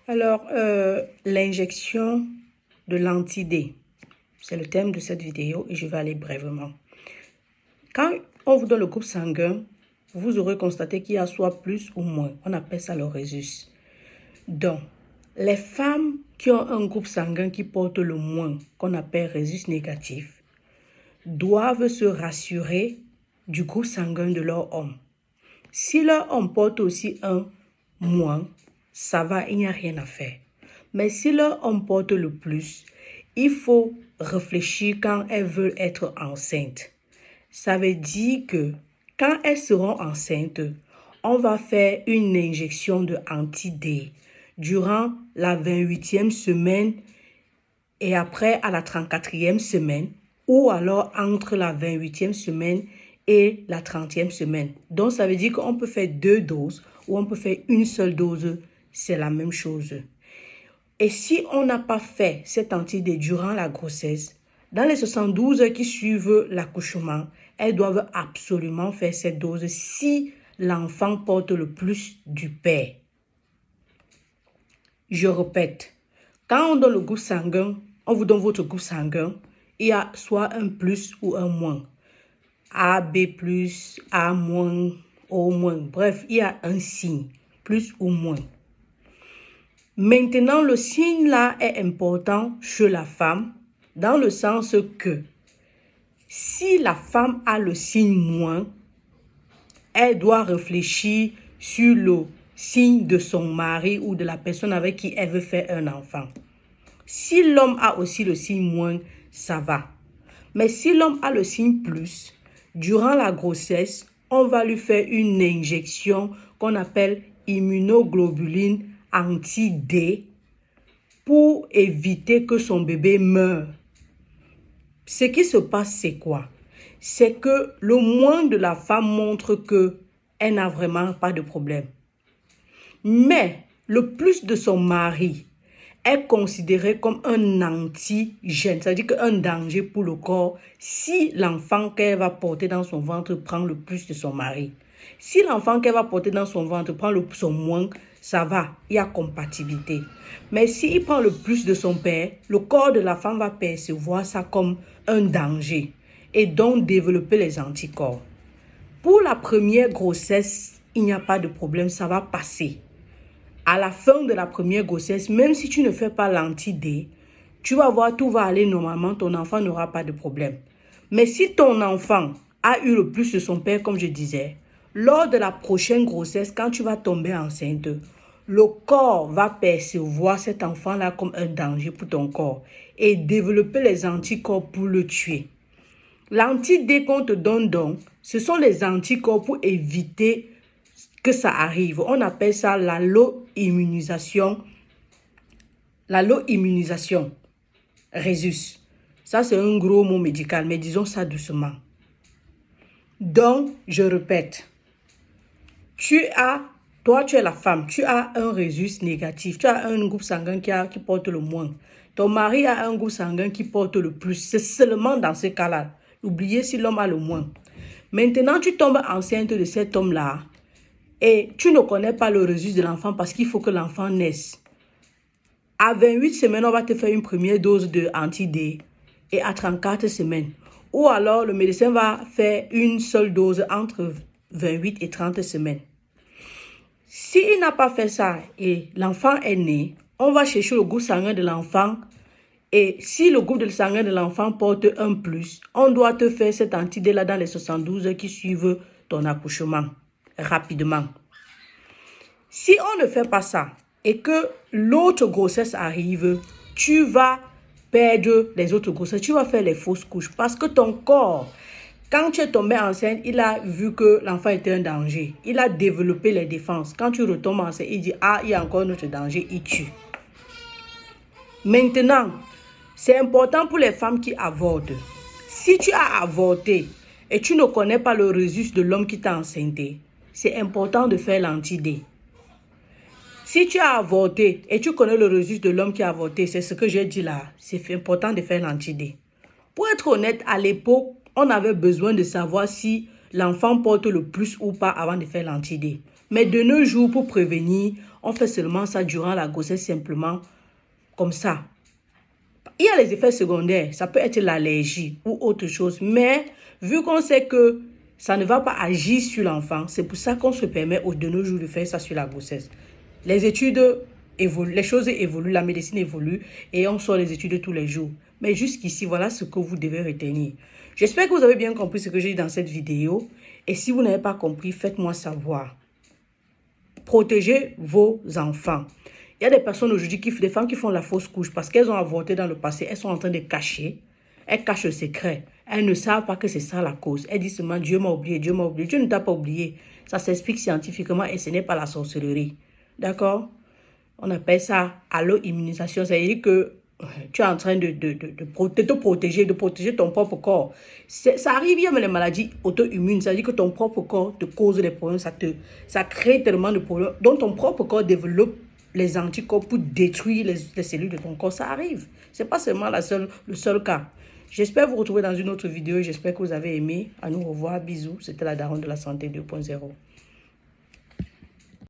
Alors, l'injection de l'anti-D, c'est le thème de cette vidéo et je vais aller brièvement. Quand on vous donne le groupe sanguin, vous aurez constaté qu'il y a soit plus ou moins. On appelle ça le résus. Donc, les femmes qui ont un groupe sanguin qui porte le moins, qu'on appelle résus négatif, doivent se rassurer du groupe sanguin de leur homme. Si leur homme porte aussi un moins, ça va, il n'y a rien à faire. Mais si leur homme porte le plus, il faut réfléchir quand elles veulent être enceintes. Ça veut dire que quand elles seront enceintes, on va faire une injection de anti-D durant la 28e semaine et après à la 34e semaine ou alors entre la 28e semaine et la 30e semaine. Donc, ça veut dire qu'on peut faire 2 doses ou on peut faire une seule dose. C'est la même chose. Et si on n'a pas fait cet anti-D durant la grossesse, dans les 72 heures qui suivent l'accouchement, elles doivent absolument faire cette dose si l'enfant porte le plus du père. Je répète, quand on donne le groupe sanguin, on vous donne votre groupe sanguin, il y a soit un plus ou un moins. A, B+, A-, O-, bref, il y a un signe, plus ou moins. Maintenant, le signe là est important chez la femme, dans le sens que si la femme a le signe moins, elle doit réfléchir sur le signe de son mari ou de la personne avec qui elle veut faire un enfant. Si l'homme a aussi le signe moins, ça va. Mais si l'homme a le signe plus, durant la grossesse, on va lui faire une injection qu'on appelle immunoglobuline anti-D pour éviter que son bébé meure. Ce qui se passe, c'est quoi? C'est que le moins de la femme montre qu'elle n'a vraiment pas de problème. Mais le plus de son mari est considéré comme un antigène, c'est-à-dire qu'un danger pour le corps si l'enfant qu'elle va porter dans son ventre prend le plus de son mari. Si l'enfant qu'elle va porter dans son ventre prend son moins, ça va, il y a compatibilité. Mais s'il prend le plus de son père, le corps de la femme va percevoir ça comme un danger et donc développer les anticorps. Pour la première grossesse, il n'y a pas de problème, ça va passer. À la fin de la première grossesse, même si tu ne fais pas l'anti-D, tu vas voir, tout va aller normalement, ton enfant n'aura pas de problème. Mais si ton enfant a eu le plus de son père, comme je disais, lors de la prochaine grossesse, quand tu vas tomber enceinte, le corps va percevoir cet enfant-là comme un danger pour ton corps et développer les anticorps pour le tuer. L'anti-D qu'on te donne donc, ce sont les anticorps pour éviter que ça arrive. On appelle ça l'allo-immunisation. L'allo-immunisation. Résus. Ça, c'est un gros mot médical, mais disons ça doucement. Donc, je répète. Toi, tu es la femme, tu as un résus négatif. Tu as un groupe sanguin qui porte le moins. Ton mari a un groupe sanguin qui porte le plus. C'est seulement dans ce cas-là. Oubliez si l'homme a le moins. Maintenant, tu tombes enceinte de cet homme-là. Et tu ne connais pas le résus de l'enfant parce qu'il faut que l'enfant naisse. À 28 semaines, on va te faire une première dose de anti-D et à 34 semaines. Ou alors, le médecin va faire une seule dose entre 28 et 30 semaines. S'il n'a pas fait ça et l'enfant est né, on va chercher le groupe sanguin de l'enfant. Et si le groupe de sanguin de l'enfant porte un plus, on doit te faire cet anti-D là dans les 72 heures qui suivent ton accouchement. Rapidement. Si on ne fait pas ça et que l'autre grossesse arrive, tu vas perdre les autres grossesses, tu vas faire les fausses couches parce que ton corps, quand tu es tombé enceinte, il a vu que l'enfant était un danger. Il a développé les défenses. Quand tu retombes enceinte, il dit « Ah, il y a encore un autre danger », il tue. Maintenant, c'est important pour les femmes qui avortent. Si tu as avorté et tu ne connais pas le résus de l'homme qui t'a enceinté, c'est important de faire l'anti-D. Si tu as avorté et tu connais le résus de l'homme qui a avorté, c'est ce que j'ai dit là, c'est important de faire l'anti-D. Pour être honnête, à l'époque, on avait besoin de savoir si l'enfant porte le plus ou pas avant de faire l'anti-D. Mais de nos jours, pour prévenir, on fait seulement ça durant la grossesse, simplement comme ça. Il y a les effets secondaires, ça peut être l'allergie ou autre chose, mais vu qu'on sait que ça ne va pas agir sur l'enfant, c'est pour ça qu'on se permet de nos jours de faire ça sur la grossesse. Les études évoluent, les choses évoluent, la médecine évolue et on sort les études tous les jours. Mais jusqu'ici, voilà ce que vous devez retenir. J'espère que vous avez bien compris ce que j'ai dit dans cette vidéo. Et si vous n'avez pas compris, faites-moi savoir. Protégez vos enfants. Il y a des personnes aujourd'hui, des femmes qui font la fausse couche parce qu'elles ont avorté dans le passé. Elles sont en train de cacher. Elles cachent le secret. Elles ne savent pas que c'est ça la cause. Elles disent seulement Dieu m'a oublié, Dieu m'a oublié. Dieu ne t'a pas oublié. Ça s'explique scientifiquement et ce n'est pas la sorcellerie. D'accord? On appelle ça allo-immunisation. C'est-à-dire que tu es en train de te protéger, de protéger ton propre corps. Ça arrive, il y a les maladies auto-immunes. C'est-à-dire que ton propre corps te cause des problèmes. Ça crée tellement de problèmes. Donc ton propre corps développe les anticorps pour détruire les cellules de ton corps. Ça arrive. Ce n'est pas seulement le seul cas. J'espère vous retrouver dans une autre vidéo. J'espère que vous avez aimé. À nous revoir. Bisous. C'était la Daronne de la santé 2.0.